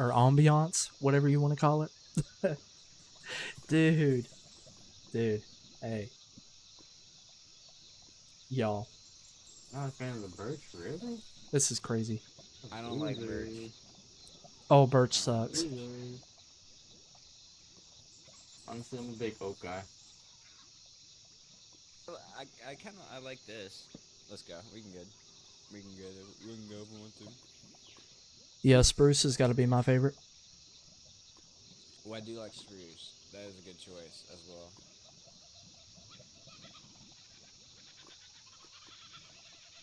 or ambiance, whatever you want to call it. Dude, dude, hey, y'all, Not a fan of the birch, really? this is crazy. I don't like birch. Oh, birch sucks. Honestly, I'm a big oak guy. I like this. Let's go. We can good. We can good. We can go if we want to. Yeah, spruce has got to be my favorite. Oh, I do like spruce. That is a good choice as well.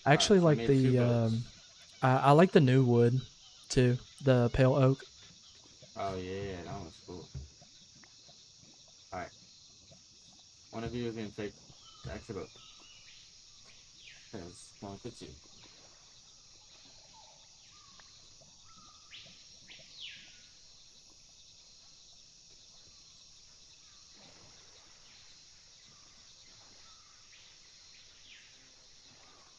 I actually Alright, so I like made two the boats. I like the new wood too, the pale oak. Oh yeah, that one's cool. Alright. One of you is gonna take the extra boat. Because one fits you.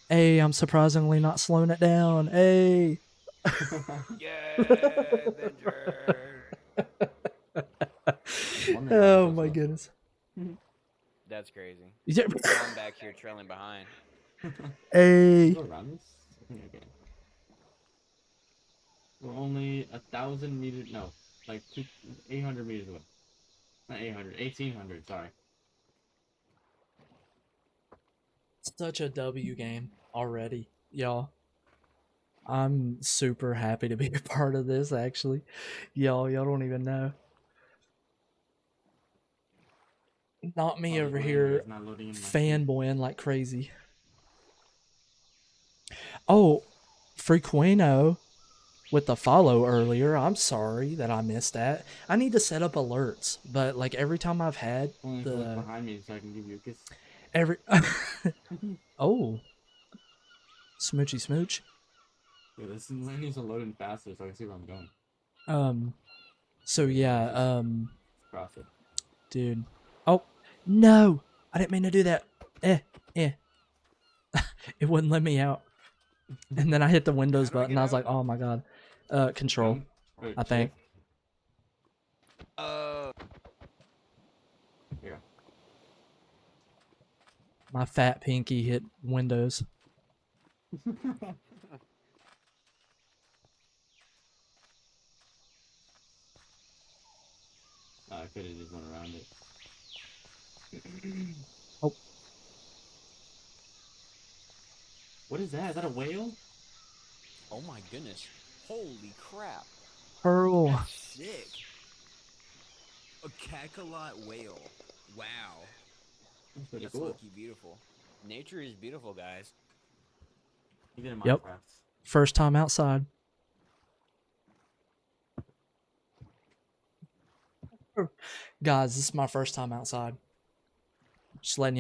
Hey, I'm surprisingly not slowing it down. Hey. Yeah, adventure. Wondering why I'm Oh so my slow. goodness. That's crazy. Yeah. Now I'm back here trailing behind. Can you Hey. go around this? I think I can. We're only 1,000 meters. No, like 800 meters away. Not 800, 1,800. Sorry. Such a W game already, y'all. I'm super happy to be a part of this actually. Y'all don't even know. Not me Oh, the over lander here is not loading in my ship. fanboying like crazy. Oh, Frequino with the follow earlier. I'm sorry that I missed that. I need to set up alerts, but like every time I've had Only to look the behind me so I can give you a kiss. every oh, smoochy smooch. Yeah, this landings are loading faster so I can see where I'm going. Um so Yeah, yeah, let's just cross it. dude. Oh, no. I didn't mean to do that. Eh. It wouldn't let me out. And then I hit the How Windows do I button. get I was out? like, "Oh my god." Control, Jump or I think. shift. Uh, Yeah. My fat pinky hit Windows. I could have just went around it. Oh, What is that? Is that a whale? oh my goodness. Holy crap. Pearl. That's sick. A cachalot whale. Wow. That's pretty That's cool. low-key beautiful. Nature is beautiful, guys. Even in Yep. Minecraft. First time outside. Guys, this is my first time outside. Just letting